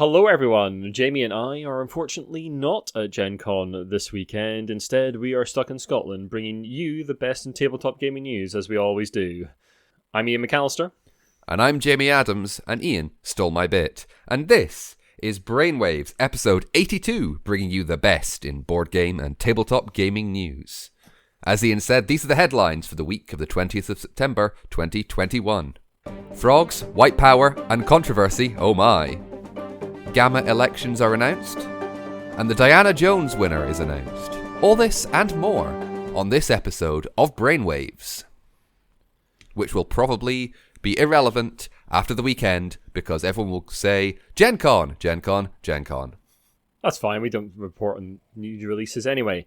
Hello everyone, Jamie and I are unfortunately not at Gencon this weekend. Instead, we are stuck in Scotland, bringing you the best in tabletop gaming news, as we always do. I'm Ian McAllister. And I'm Jamie Adams, and Ian stole my bit. And this is Brainwaves, episode 82, bringing you the best in board game and tabletop gaming news. As Ian said, these are the headlines for the week of the 20th of September, 2021. Frogs, white power, and controversy, oh my. GAMA elections are announced, and the Diana Jones winner is announced. All this and more on this episode of Brainwaves, which will probably be irrelevant after the weekend because everyone will say, Gencon, Gencon, Gencon. That's fine, we don't report on new releases anyway.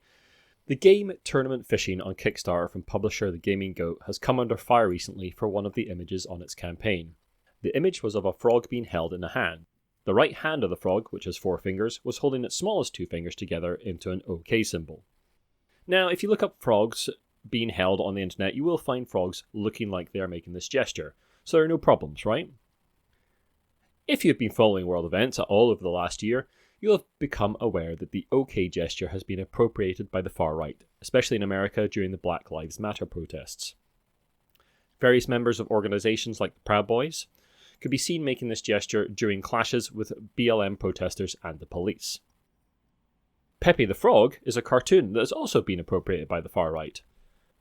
The game tournament fishing on Kickstarter from publisher The Gaming Goat has come under fire recently for one of the images on its campaign. The image was of a frog being held in a hand. The right hand of the frog, which has 4 fingers, was holding its smallest 2 fingers together into an OK symbol. Now, if you look up frogs being held on the internet, you will find frogs looking like they are making this gesture. So there are no problems, right? If you've been following world events at all over the last year, you'll have become aware that the OK gesture has been appropriated by the far right, especially in America during the Black Lives Matter protests. Various members of organisations like the Proud Boys could be seen making this gesture during clashes with BLM protesters and the police. Pepe the Frog is a cartoon that has also been appropriated by the far right.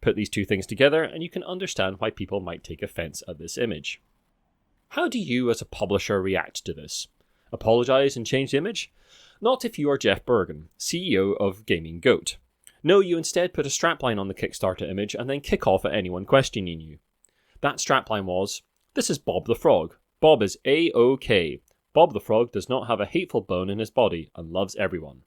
Put these two things together and you can understand why people might take offence at this image. How do you as a publisher react to this? Apologise and change the image? Not if you are Jeff Bergen, CEO of Gaming Goat. No, you instead put a strapline on the Kickstarter image and then kick off at anyone questioning you. That strapline was, "This is Bob the Frog. Bob is A-OK. Bob the Frog does not have a hateful bone in his body and loves everyone."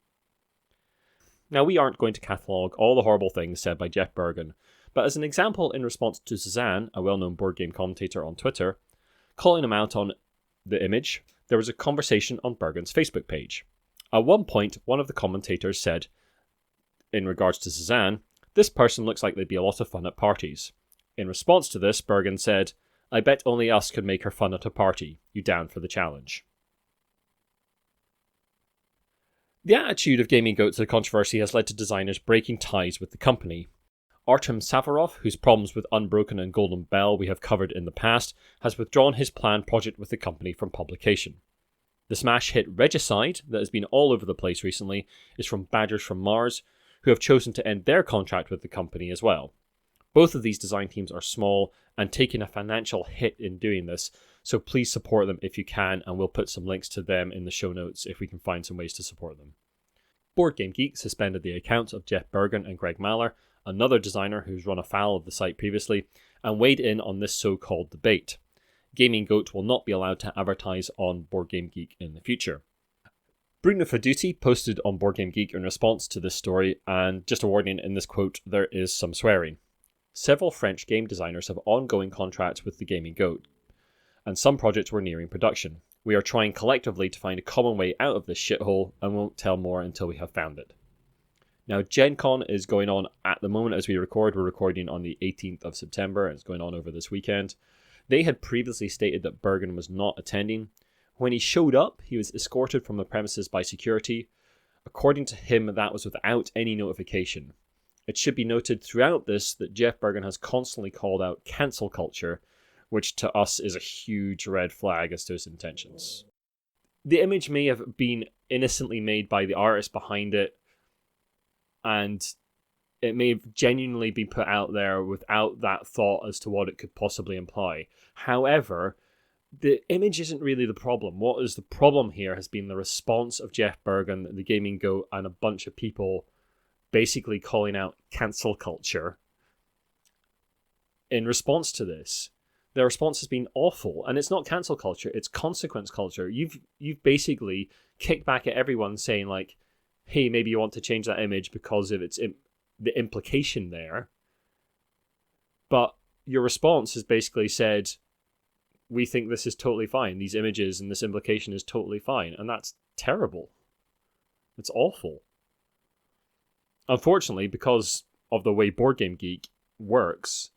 Now, we aren't going to catalogue all the horrible things said by Jeff Bergen, but as an example in response to Suzanne, a well-known board game commentator on Twitter, calling him out on the image, there was a conversation on Bergen's Facebook page. At one point, one of the commentators said, in regards to Suzanne, "This person looks like they'd be a lot of fun at parties." In response to this, Bergen said, "I bet only us could make her fun at a party. You down for the challenge?" The attitude of Gaming Goat to the controversy has led to designers breaking ties with the company. Artem Safarov, whose problems with Unbroken and Golden Bell we have covered in the past, has withdrawn his planned project with the company from publication. The smash hit Regicide, that has been all over the place recently, is from Badgers from Mars, who have chosen to end their contract with the company as well. Both of these design teams are small and taking a financial hit in doing this, so please support them if you can, and we'll put some links to them in the show notes if we can find some ways to support them. Board Game Geek suspended the accounts of Jeff Bergen and Greg Mahler, another designer who's run afoul of the site previously, and weighed in on this so-called debate. Gaming Goat will not be allowed to advertise on Board Game Geek in the future. Bruno Faduti posted on Board Game Geek in response to this story, and just a warning, in this quote, there is some swearing. Several French game designers have ongoing contracts with the Gaming Goat, and some projects were nearing production. We are trying collectively to find a common way out of this shithole and won't tell more until we have found it. Now, Gencon is going on at the moment as we record. We're recording on the 18th of September and it's going on over this weekend. They had previously stated that Bergen was not attending. When he showed up, he was escorted from the premises by security. According to him, that was without any notification. It should be noted throughout this that Jeff Bergen has constantly called out cancel culture, which to us is a huge red flag as to his intentions. The image may have been innocently made by the artist behind it, and it may have genuinely been put out there without that thought as to what it could possibly imply. However, the image isn't really the problem. What is the problem here has been the response of Jeff Bergen, the Gaming Goat, and a bunch of people basically calling out cancel culture in response to this. Their response has been awful, and it's not cancel culture, it's consequence culture. You've basically kicked back at everyone saying like, hey, maybe you want to change that image because of the implication there. But your response has basically said, we think this is totally fine. These images and this implication is totally fine. And that's terrible. It's awful. Unfortunately, because of the way Board Game Geek works,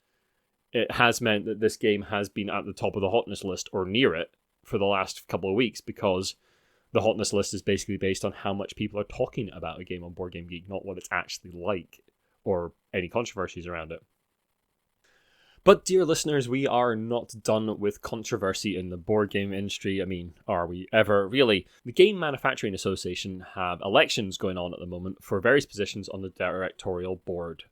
it has meant that this game has been at the top of the hotness list or near it for the last couple of weeks because The hotness list is basically based on how much people are talking about a game on Board Game Geek, not what it's actually like, or any controversies around it. But, dear listeners, we are not done with controversy in the board game industry. I mean, are we ever? Really, the Game Manufacturing Association have elections going on at the moment for various positions on the directorial board.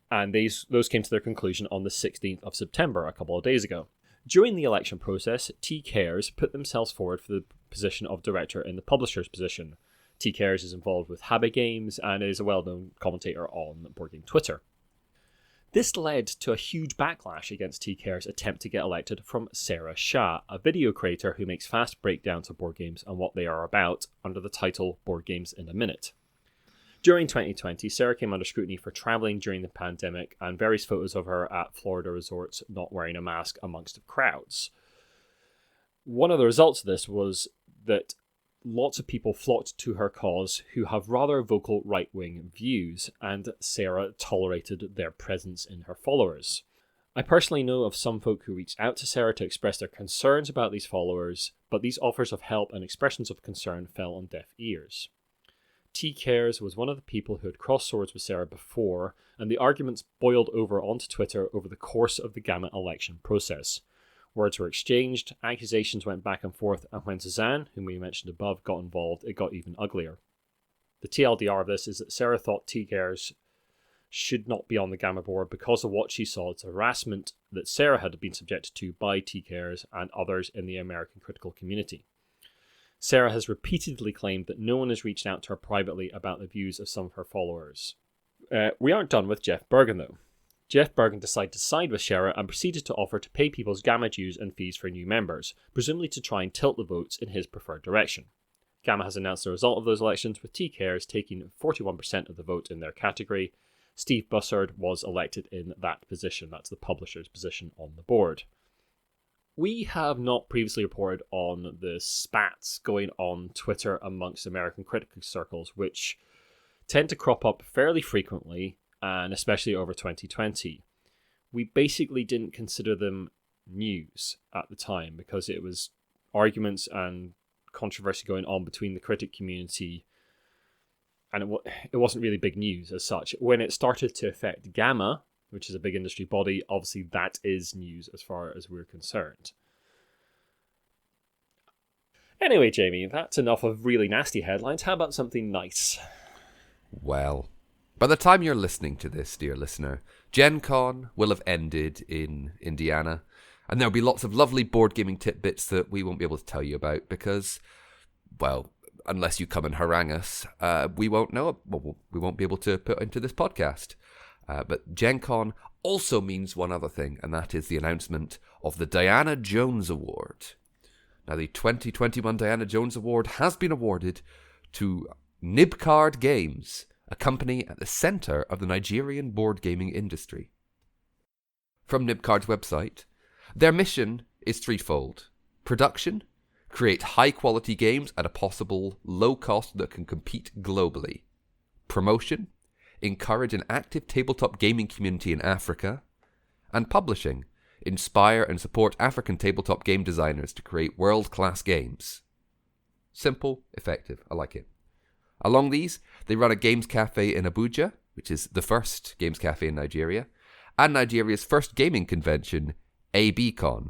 And those came to their conclusion on the 16th of September, a couple of days ago. During the election process, T Cares put themselves forward for the position of director in the publisher's position. T Cares is involved with Habit Games and is a well-known commentator on Board Game Twitter. This led to a huge backlash against T Care's attempt to get elected from Sarah Shah, a video creator who makes fast breakdowns of board games and what they are about under the title Board Games in a Minute. During 2020, Sarah came under scrutiny for travelling during the pandemic and various photos of her at Florida resorts not wearing a mask amongst crowds. One of the results of this was that lots of people flocked to her cause who have rather vocal right-wing views, and Sarah tolerated their presence in her followers. I personally know of some folk who reached out to Sarah to express their concerns about these followers, but these offers of help and expressions of concern fell on deaf ears. T Cares was one of the people who had crossed swords with Sarah before, and the arguments boiled over onto Twitter over the course of the GAMA election process. Words were exchanged, accusations went back and forth, and when Suzanne, whom we mentioned above, got involved, it got even uglier. The TLDR of this is that Sarah thought T Cares should not be on the GAMA board because of what she saw as harassment that Sarah had been subjected to by T Cares and others in the American critical community. Sarah has repeatedly claimed that no one has reached out to her privately about the views of some of her followers. We aren't done with Jeff Bergen, though. Jeff Bergen decided to side with Sarah and proceeded to offer to pay people's GAMA dues and fees for new members, presumably to try and tilt the votes in his preferred direction. GAMA has announced the result of those elections, with T Cares taking 41% of the vote in their category. Steve Bussard was elected in that position. That's the publisher's position on the board. We have not previously reported on the spats going on Twitter amongst American critical circles, which tend to crop up fairly frequently, and especially over 2020. We basically didn't consider them news at the time because it was arguments and controversy going on between the critic community, and it wasn't really big news as such. When it started to affect GAMA, which is a big industry body, obviously that is news as far as we're concerned. Anyway, Jamie, that's enough of really nasty headlines. How about something nice? Well, by the time you're listening to this, dear listener, Gencon will have ended in Indiana, and there'll be lots of lovely board gaming tidbits that we won't be able to tell you about because, well, unless you come and harangue us, we won't know. Well, we won't be able to put into this podcast. But Gencon also means one other thing, and that is the announcement of the Diana Jones Award. Now, the 2021 Diana Jones Award has been awarded to Nibcard Games, a company at the centre of the Nigerian board gaming industry. From Nibcard's website, their mission is threefold. Production, create high-quality games at a possible low cost that can compete globally. Promotion, encourage an active tabletop gaming community in Africa. And publishing, inspire and support African tabletop game designers to create world-class games. Simple, effective, I like it. Along these, they run a games cafe in Abuja, which is the first games cafe in Nigeria, and Nigeria's first gaming convention, ABCon.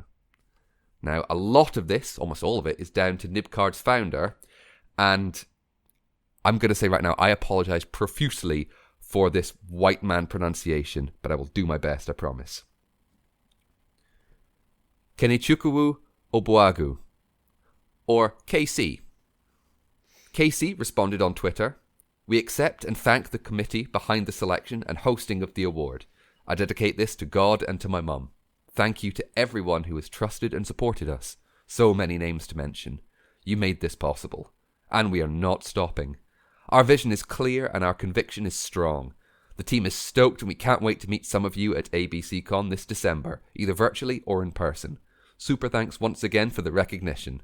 Now, a lot of this, almost all of it, is down to Nibcard's founder, and I'm going to say right now, I apologize profusely for this white man pronunciation, but I will do my best, I promise. Kenichukwu Obuagu, or KC. KC responded on Twitter, "We accept and thank the committee behind the selection and hosting of the award. I dedicate this to God and to my mum. Thank you to everyone who has trusted and supported us. So many names to mention. You made this possible. And we are not stopping. Our vision is clear and our conviction is strong. The team is stoked and we can't wait to meet some of you at ABCCon this December, either virtually or in person. Super thanks once again for the recognition."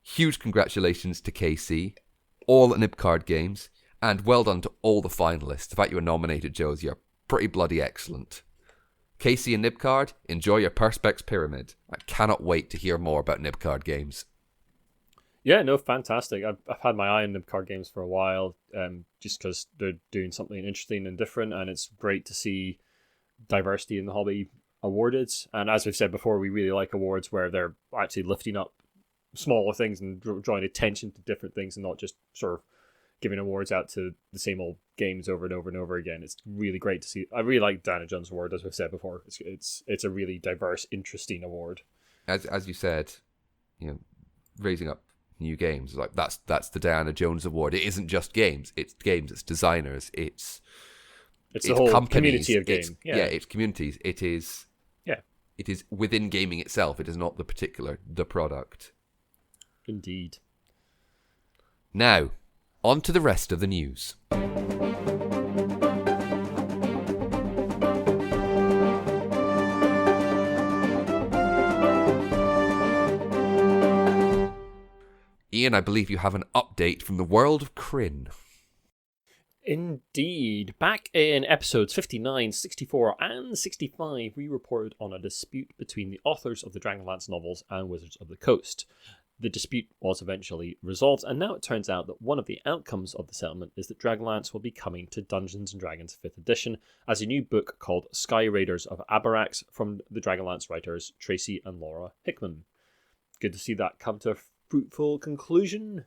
Huge congratulations to KC, all at Nibcard Games, and well done to all the finalists. The fact you were nominated, Joes, you're pretty bloody excellent. KC and Nibcard, enjoy your Perspex Pyramid. I cannot wait to hear more about Nibcard Games. Yeah, no, fantastic. I've had my eye on the card games for a while, just because they're doing something interesting and different, and it's great to see diversity in the hobby awarded. And as we've said before, we really like awards where they're actually lifting up smaller things and drawing attention to different things, and not just sort of giving awards out to the same old games over and over and over again. It's really great to see. I really like Diana Jones Award, as we've said before. It's a really diverse, interesting award. As you said, raising up new games, like that's the Diana Jones Award. It isn't just games; it's designers, it's the whole companies, community of games. It's communities. It is within gaming itself. It is not the product. Indeed. Now, on to the rest of the news. Ian, I believe you have an update from the world of Kryn. Indeed. Back in episodes 59, 64, and 65, we reported on a dispute between the authors of the Dragonlance novels and Wizards of the Coast. The dispute was eventually resolved, and now it turns out that one of the outcomes of the settlement is that Dragonlance will be coming to Dungeons & Dragons 5th edition as a new book called Sky Raiders of Abarax from the Dragonlance writers Tracy and Laura Hickman. Good to see that come to a fruitful conclusion.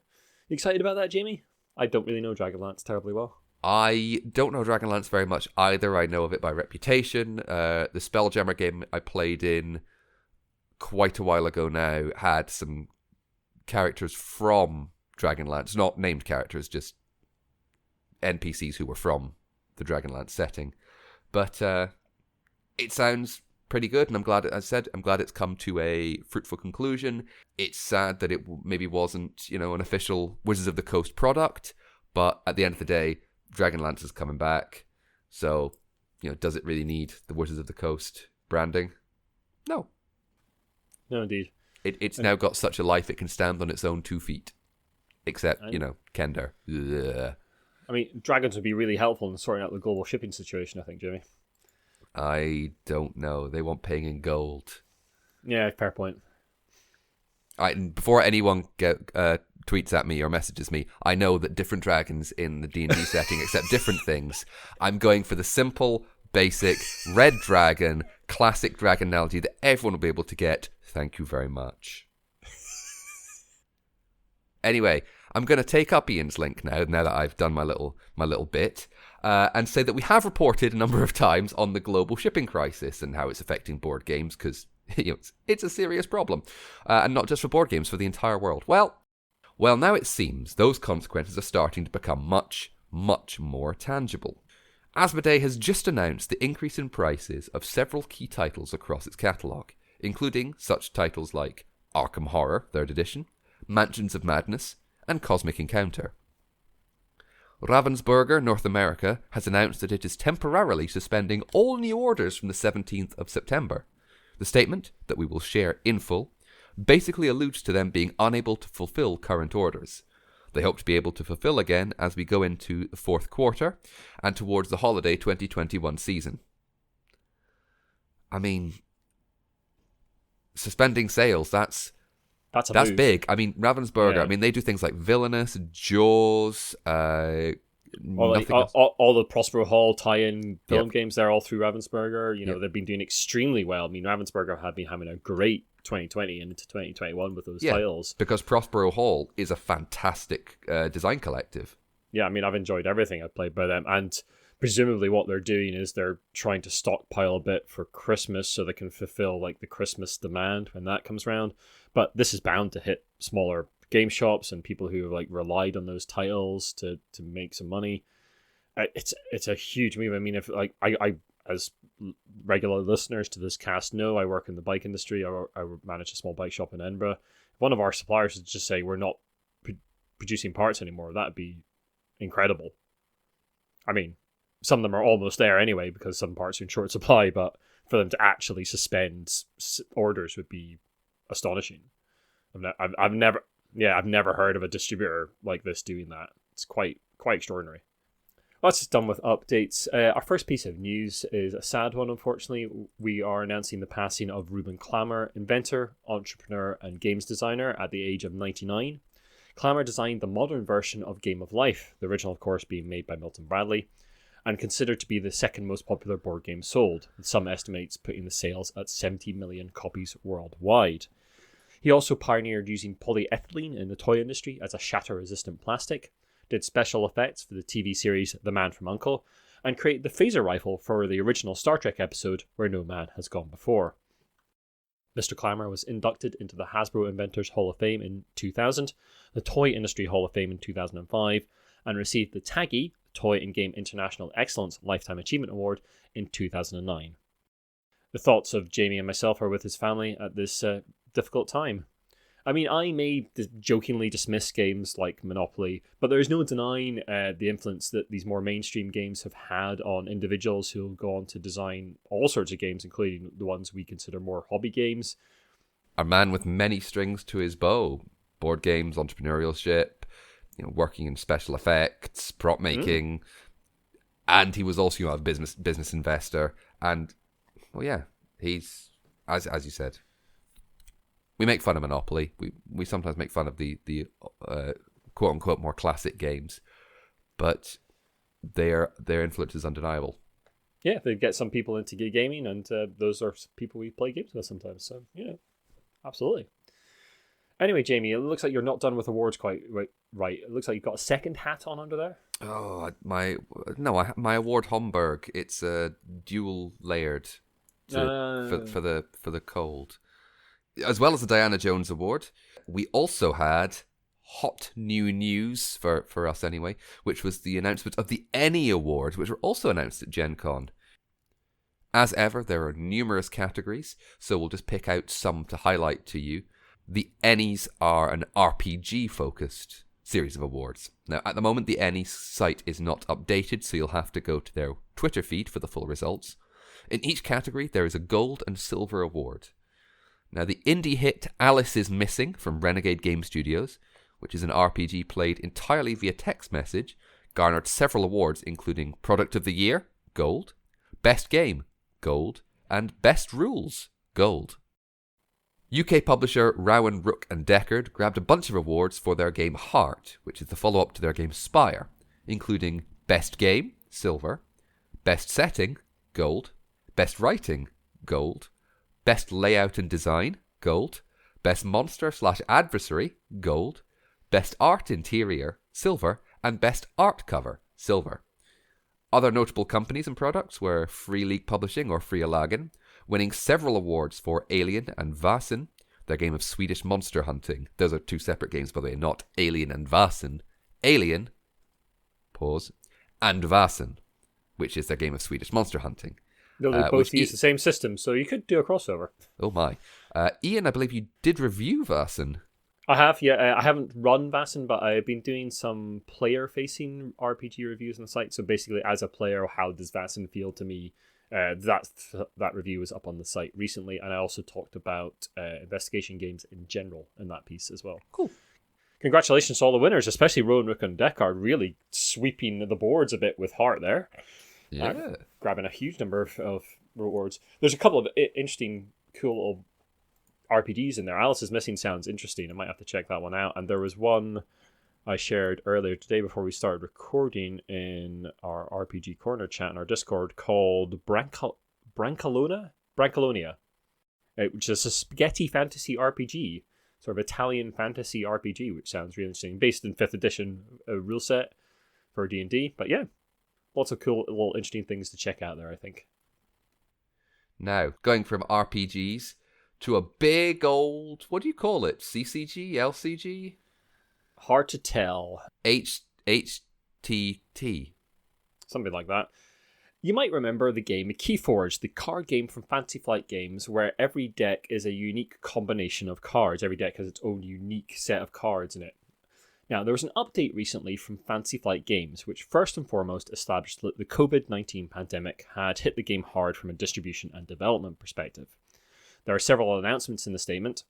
You excited about that, Jamie? I don't really know Dragonlance terribly well. I don't know Dragonlance very much either. I know of it by reputation. The Spelljammer game I played in quite a while ago now had some characters from Dragonlance, not named characters, just NPCs who were from the Dragonlance setting. But it sounds pretty good, and I'm glad it's come to a fruitful conclusion. It's sad that it maybe wasn't, an official Wizards of the Coast product, but at the end of the day, Dragonlance is coming back. So, does it really need the Wizards of the Coast branding? No. No, indeed. It's now got such a life it can stand on its own 2 feet. Except, Kender. Ugh. I mean, dragons would be really helpful in sorting out the global shipping situation, I think, Jamie. I don't know. They want paying in gold. Yeah, fair point. Before anyone tweets at me or messages me, I know that different dragons in the D&D setting accept different things. I'm going for the simple, basic, red dragon, classic dragon analogy that everyone will be able to get. Thank you very much. Anyway, I'm going to take up Ian's link now that I've done my little bit, and say that we have reported a number of times on the global shipping crisis and how it's affecting board games, because it's a serious problem, and not just for board games, for the entire world. Well, now it seems those consequences are starting to become much, much more tangible. Asmodee has just announced the increase in prices of several key titles across its catalogue, including such titles like Arkham Horror, 3rd edition, Mansions of Madness, and Cosmic Encounter. Ravensburger, North America, has announced that it is temporarily suspending all new orders from the 17th of September. The statement, that we will share in full, basically alludes to them being unable to fulfill current orders. They hope to be able to fulfill again as we go into the 4th quarter and towards the holiday 2021 season. I mean, suspending sales, that's big. I mean, Ravensburger, Yeah. I mean, they do things like Villainous, Jaws, All the Prospero Hall tie-in film games, they're all through Ravensburger. They've been doing extremely well. I mean, Ravensburger have been having a great 2020 and into 2021 with those titles. Because Prospero Hall is a fantastic design collective. Yeah, I mean, I've enjoyed everything I've played by them, and presumably what they're doing is they're trying to stockpile a bit for Christmas so they can fulfill the Christmas demand when that comes around. But this is bound to hit smaller game shops and people who have relied on those titles to make some money. It's a huge move. I mean, if I as regular listeners to this cast know, I work in the bike industry. I manage a small bike shop in Edinburgh. If one of our suppliers would just say we're not producing parts anymore, that'd be incredible. I mean, some of them are almost there anyway because some parts are in short supply, but for them to actually suspend orders would be astonishing. I've never heard of a distributor like this doing that. It's quite extraordinary. Well, that's done with updates. Our first piece of news is a sad one, unfortunately. We are announcing the passing of Reuben Klamer, inventor, entrepreneur, and games designer at the age of 99. Klamer designed the modern version of Game of Life, the original of course being made by Milton Bradley, and considered to be the second most popular board game sold, with some estimates putting the sales at 70 million copies worldwide. He also pioneered using polyethylene in the toy industry as a shatter-resistant plastic, did special effects for the TV series The Man from U.N.C.L.E., and created the phaser rifle for the original Star Trek episode Where No Man Has Gone Before. Mr. Klamer was inducted into the Hasbro Inventors Hall of Fame in 2000, the Toy Industry Hall of Fame in 2005, and received the TAGI, Toy and Game International Excellence Lifetime Achievement Award, in 2009. The thoughts of Jamie and myself are with his family at this difficult time. I mean, I may jokingly dismiss games like Monopoly, but there's no denying the influence that these more mainstream games have had on individuals who go on to design all sorts of games, including the ones we consider more hobby games. A man with many strings to his bow. Board games, entrepreneurship, working in special effects, prop making, and he was also a business investor. And, well, yeah, he's, as you said, we make fun of Monopoly. We sometimes make fun of the quote unquote more classic games, but their influence is undeniable. Yeah, they get some people into gaming, and those are people we play games with sometimes. So yeah, absolutely. Anyway, Jamie, it looks like you're not done with awards quite right. It looks like you've got a second hat on under there. Oh, my award Homburg. It's dual layered for the cold. As well as the Diana Jones Award, we also had hot new news for us anyway, which was the announcement of the Ennie Award, which were also announced at Gencon. As ever, there are numerous categories, so we'll just pick out some to highlight to you. The Ennies are an RPG-focused series of awards. Now, at the moment, the Ennies site is not updated, so you'll have to go to their Twitter feed for the full results. In each category, there is a gold and silver award. Now, the indie hit Alice is Missing from Renegade Game Studios, which is an RPG played entirely via text message, garnered several awards including Product of the Year, gold, Best Game, gold, and Best Rules, gold. UK publisher Rowan, Rook and Deckard grabbed a bunch of awards for their game Heart, which is the follow-up to their game Spire, including Best Game, silver, Best Setting, gold, Best Writing, gold, Best Layout and Design, gold, Best Monster/Adversary, gold, Best Art Interior, silver, and Best Art Cover, silver. Other notable companies and products were Free League Publishing or Fria Lagen, winning several awards for Alien and Vasen, their game of Swedish monster hunting. Those are two separate games, by the way, not Alien and Vasen. Alien, pause, and Vasen, which is their game of Swedish monster hunting. No, they both use the same system, so you could do a crossover. Oh my. Iain, I believe you did review Vasen. I have, yeah. I haven't run Vasen, but I've been doing some player-facing RPG reviews on the site. So basically, as a player, how does Vasen feel to me? That review was up on the site recently, and I also talked about investigation games in general in that piece as well. Cool. Congratulations to all the winners, especially Rowan, Rook and Deckard, really sweeping the boards a bit with Heart there. Yeah. Grabbing a huge number of rewards. There's a couple of interesting, cool little RPGs in there. Alice is Missing sounds interesting. I might have to check that one out. And there was one I shared earlier today before we started recording in our RPG Corner chat in our Discord called Brancalonia, which is a spaghetti fantasy RPG, sort of Italian fantasy RPG, which sounds really interesting. Based in 5th edition rule set for D&D. But yeah, lots of cool little interesting things to check out there, I think. Now, going from RPGs to a big old, what do you call it? CCG? LCG? Hard to tell. HTT. Something like that. You might remember the game Keyforge, the card game from Fantasy Flight Games, where every deck is a unique combination of cards. Every deck has its own unique set of cards in it. Now, there was an update recently from Fantasy Flight Games, which first and foremost established that the COVID-19 pandemic had hit the game hard from a distribution and development perspective. There are several announcements in the statement.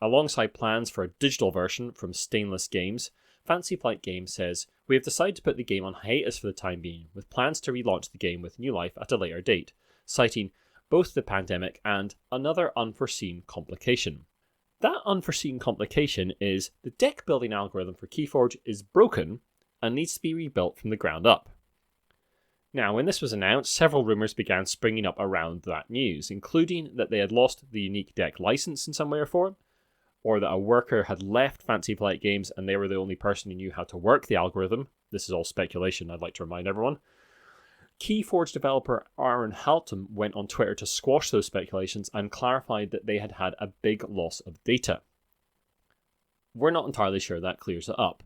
Alongside plans for a digital version from Stainless Games, Fantasy Flight Games says, "We have decided to put the game on hiatus for the time being, with plans to relaunch the game with new life at a later date," citing both the pandemic and another unforeseen complication. That unforeseen complication is the deck building algorithm for Keyforge is broken and needs to be rebuilt from the ground up. Now, when this was announced, several rumours began springing up around that news, including that they had lost the unique deck license in some way or form, or that a worker had left Fancy Flight Games and they were the only person who knew how to work the algorithm. This is all speculation, I'd like to remind everyone. Keyforge developer Aaron Haltom went on Twitter to squash those speculations and clarified that they had had a big loss of data. We're not entirely sure that clears it up.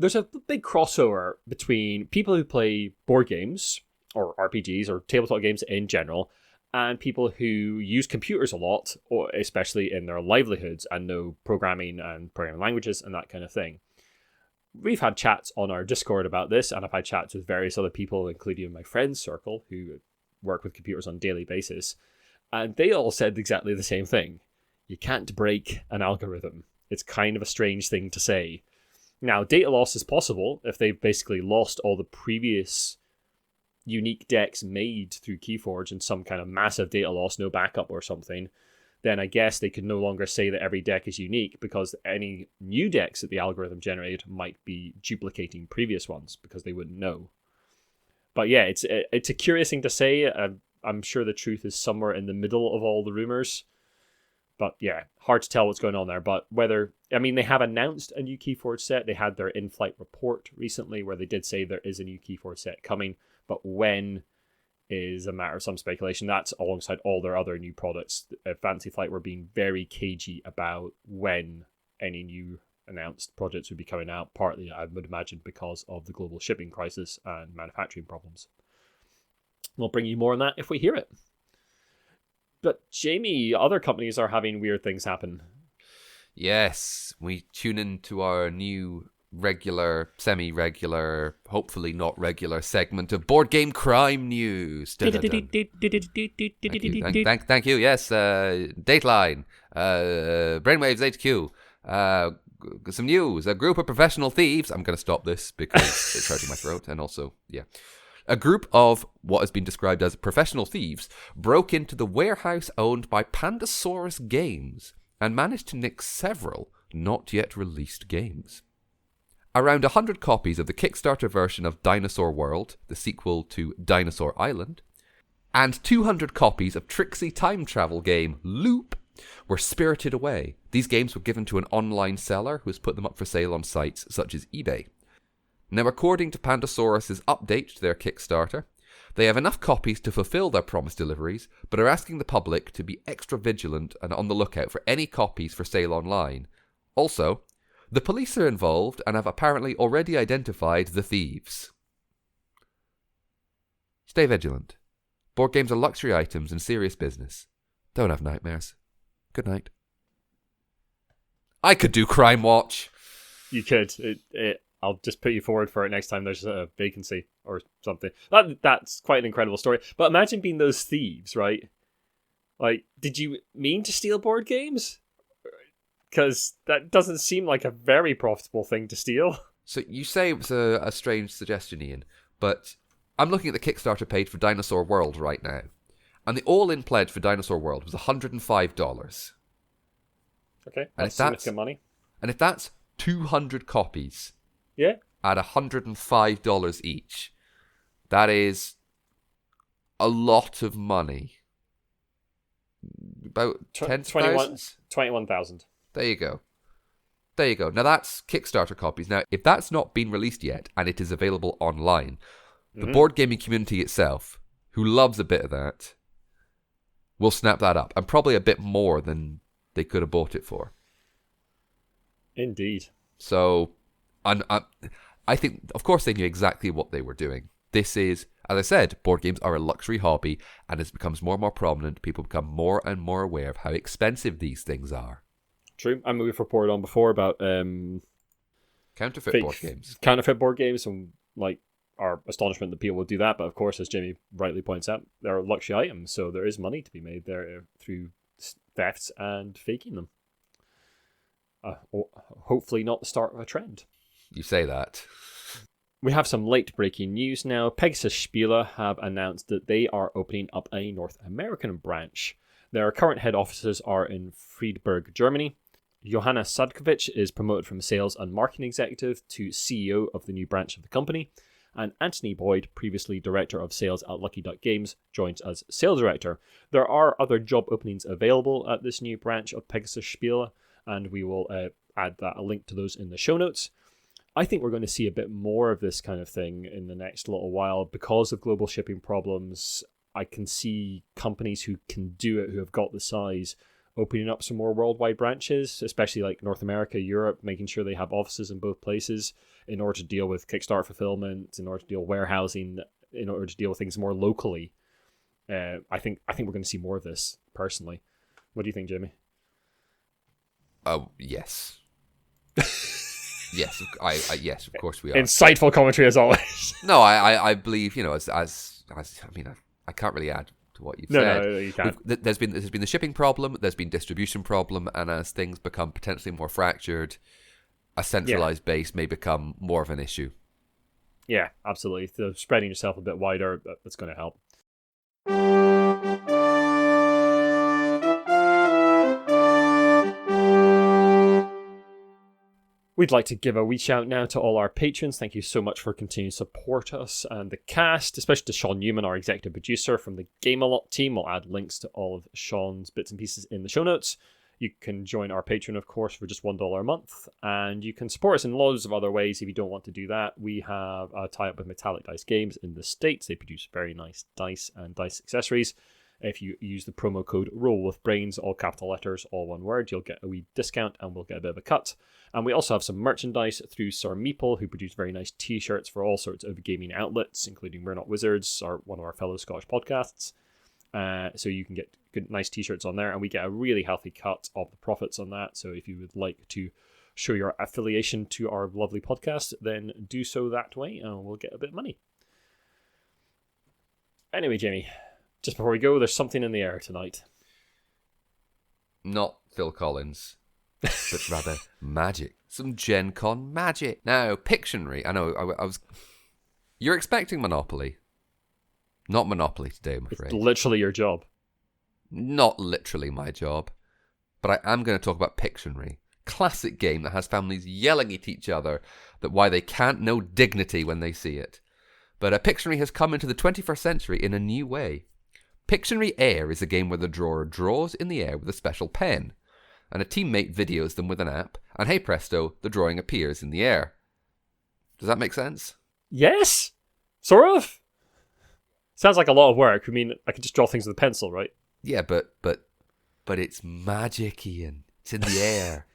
There's a big crossover between people who play board games, or RPGs, or tabletop games in general, and people who use computers a lot, or especially in their livelihoods, and know programming and programming languages and that kind of thing. We've had chats on our Discord about this, and I've had chats with various other people, including my friends' circle, who work with computers on a daily basis, and they all said exactly the same thing. You can't break an algorithm. It's kind of a strange thing to say. Now, data loss is possible if they've basically lost all the previous unique decks made through Keyforge and some kind of massive data loss, no backup or something. Then I guess they could no longer say that every deck is unique because any new decks that the algorithm generated might be duplicating previous ones because they wouldn't know. But yeah, it's a curious thing to say. I'm sure the truth is somewhere in the middle of all the rumors. But yeah, hard to tell what's going on there. But they have announced a new Keyforge set. They had their in-flight report recently where they did say there is a new Keyforge set coming. But when is a matter of some speculation. That's alongside all their other new products. Fantasy Flight were being very cagey about when any new announced projects would be coming out, partly, I would imagine, because of the global shipping crisis and manufacturing problems. We'll bring you more on that if we hear it. But Jamie, other companies are having weird things happen. Yes, we tune into our new regular, semi-regular, hopefully not regular segment of board game crime news. Thank you. Yes, Dateline, Brainwaves HQ, some news. A group of professional thieves. I'm going to stop this because it's hurting my throat, and also, yeah. A group of what has been described as professional thieves broke into the warehouse owned by Pandasaurus Games and managed to nick several not yet released games. Around 100 copies of the Kickstarter version of Dinosaur World, the sequel to Dinosaur Island, and 200 copies of Trixie time travel game Loop were spirited away. These games were given to an online seller who has put them up for sale on sites such as eBay. Now, according to Pandasaurus' update to their Kickstarter, they have enough copies to fulfill their promised deliveries, but are asking the public to be extra vigilant and on the lookout for any copies for sale online. Also, the police are involved and have apparently already identified the thieves. Stay vigilant. Board games are luxury items and serious business. Don't have nightmares. Good night. I could do Crime Watch. You could. I'll just put you forward for it next time there's a vacancy or something. That's quite an incredible story. But imagine being those thieves, right? Like, did you mean to steal board games? Because that doesn't seem like a very profitable thing to steal. So you say it's a strange suggestion, Ian, but I'm looking at the Kickstarter page for Dinosaur World right now, and the all-in pledge for Dinosaur World was $105. Okay, that's significant money. And if that's 200 copies, yeah, at $105 each, that is a lot of money. About 10,000? 21,000. There you go. Now that's Kickstarter copies. Now, if that's not been released yet and it is available online, the board gaming community itself, who loves a bit of that, will snap that up. And probably a bit more than they could have bought it for. Indeed. So, I think, of course, they knew exactly what they were doing. This is, as I said, board games are a luxury hobby, and as it becomes more and more prominent, people become more and more aware of how expensive these things are. True. And we've reported on before about counterfeit board games. Counterfeit board games, and like our astonishment that people would do that. But of course, as Jamie rightly points out, they're luxury items, so there is money to be made there through thefts and faking them. Hopefully not the start of a trend. You say that. We have some late breaking news now. Pegasus Spiele have announced that they are opening up a North American branch. Their current head offices are in Friedberg, Germany. Johanna Sadkovic is promoted from sales and marketing executive to CEO of the new branch of the company. And Anthony Boyd, previously director of sales at Lucky Duck Games, joins as sales director. There are other job openings available at this new branch of Pegasus Spiele, and we will add a link to those in the show notes. I think we're going to see a bit more of this kind of thing in the next little while because of global shipping problems. I can see companies who can do it, who have got the size, opening up some more worldwide branches, especially like North America, Europe, making sure they have offices in both places in order to deal with Kickstarter fulfillment, in order to deal with warehousing, in order to deal with things more locally. I think we're going to see more of this, personally. What do you think, Jamie? Oh, yes. Yes, yes, of course we are. Insightful commentary as always. No, I believe, as I mean, I can't really add to what you've said. No, you can't. There's been the shipping problem, there's been distribution problem, and as things become potentially more fractured, a centralized base may become more of an issue. Yeah, absolutely. So spreading yourself a bit wider, that's going to help. We'd like to give a wee shout now to all our patrons. Thank you so much for continuing to support us and the cast, especially to Shaun Newan, our executive producer from the GAMA team. We'll add links to all of Shaun's bits and pieces in the show notes. You can join our Patreon, of course, for just $1 a month, and you can support us in loads of other ways if you don't want to do that. We have a tie-up with Metallic Dice Games in the States. They produce very nice dice and dice accessories. If you use the promo code ROLLWITHBRAINS, all capital letters, all one word, you'll get a wee discount and we'll get a bit of a cut. And we also have some merchandise through Sir Meeple, who produce very nice t-shirts for all sorts of gaming outlets, including We're Not Wizards, one of our fellow Scottish podcasts. So you can get good, nice t-shirts on there, and we get a really healthy cut of the profits on that. So if you would like to show your affiliation to our lovely podcast, then do so that way, and we'll get a bit of money. Anyway, Jamie, just before we go, there's something in the air tonight. Not Phil Collins, but rather magic. Some Gencon magic. Now, Pictionary. I know, I was... You're expecting Monopoly. Not Monopoly today, I'm afraid. It's literally your job. Not literally my job. But I am going to talk about Pictionary. Classic game that has families yelling at each other that why they can't know dignity when they see it. But Pictionary has come into the 21st century in a new way. Pictionary Air is a game where the drawer draws in the air with a special pen, and a teammate videos them with an app, and hey presto, the drawing appears in the air. Does that make sense? Yes! Sort of. Sounds like a lot of work. I mean, I could just draw things with a pencil, right? Yeah, but it's magic, Ian. It's in the air.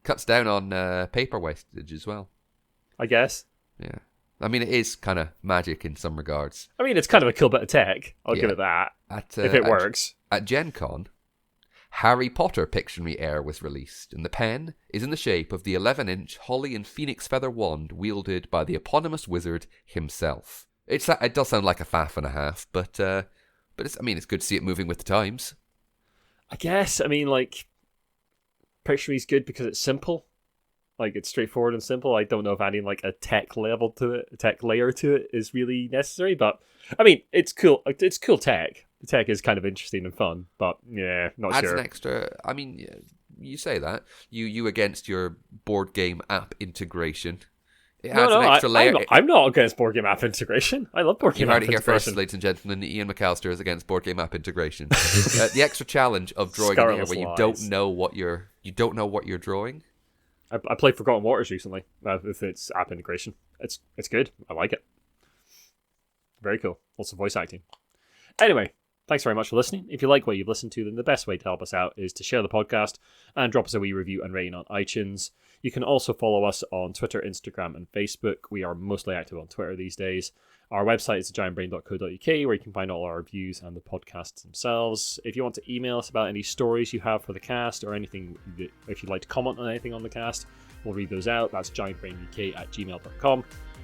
Cuts down on paper wastage as well. I guess. Yeah. I mean, it is kind of magic in some regards. I mean, it's kind of a cool bit of tech. I'll give it that. If it works. At Gencon, Harry Potter Pictionary Air was released, and the pen is in the shape of the 11-inch holly and phoenix feather wand wielded by the eponymous wizard himself. It does sound like a faff and a half, but it's good to see it moving with the times. I guess. I mean, like, Pictionary's good because it's simple. Like, it's straightforward and simple. I don't know if adding like a tech level to it, a tech layer to it, is really necessary. But I mean, it's cool. It's cool tech. The tech is kind of interesting and fun. But yeah, not adds sure. An extra. I mean, you say that you against your board game app integration. It adds an extra layer. I'm not against board game app integration. I love board game app integration. You heard it here first, ladies and gentlemen. Ian McAllister is against board game app integration. The extra challenge of drawing in here where you don't know what you're drawing. I played Forgotten Waters recently with its app integration. It's good. I like it. Very cool. Lots of voice acting. Anyway, thanks very much for listening. If you like what you've listened to, then the best way to help us out is to share the podcast and drop us a wee review and rating on iTunes. You can also follow us on Twitter, Instagram, and Facebook. We are mostly active on Twitter these days. Our website is giantbrain.co.uk, where you can find all our reviews and the podcasts themselves. If you want to email us about any stories you have for the cast or anything, if you'd like to comment on anything on the cast, we'll read those out. That's giantbrainuk@gmail.com.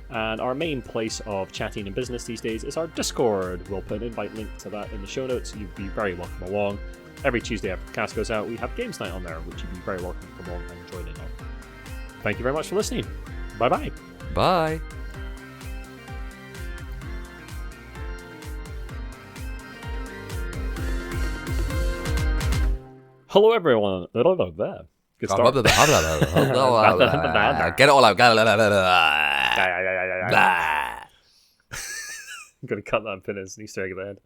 And our main place of chatting and business these days is our Discord. We'll put an invite link to that in the show notes. You'd be very welcome along. Every Tuesday after the cast goes out, we have Games Night on there, which you'd be very welcome to come along and join in on. Thank you very much for listening. Bye-bye. Bye. Hello, everyone. Good start. Get it all out. I'm going to cut that and pin it as an Easter egg at the end.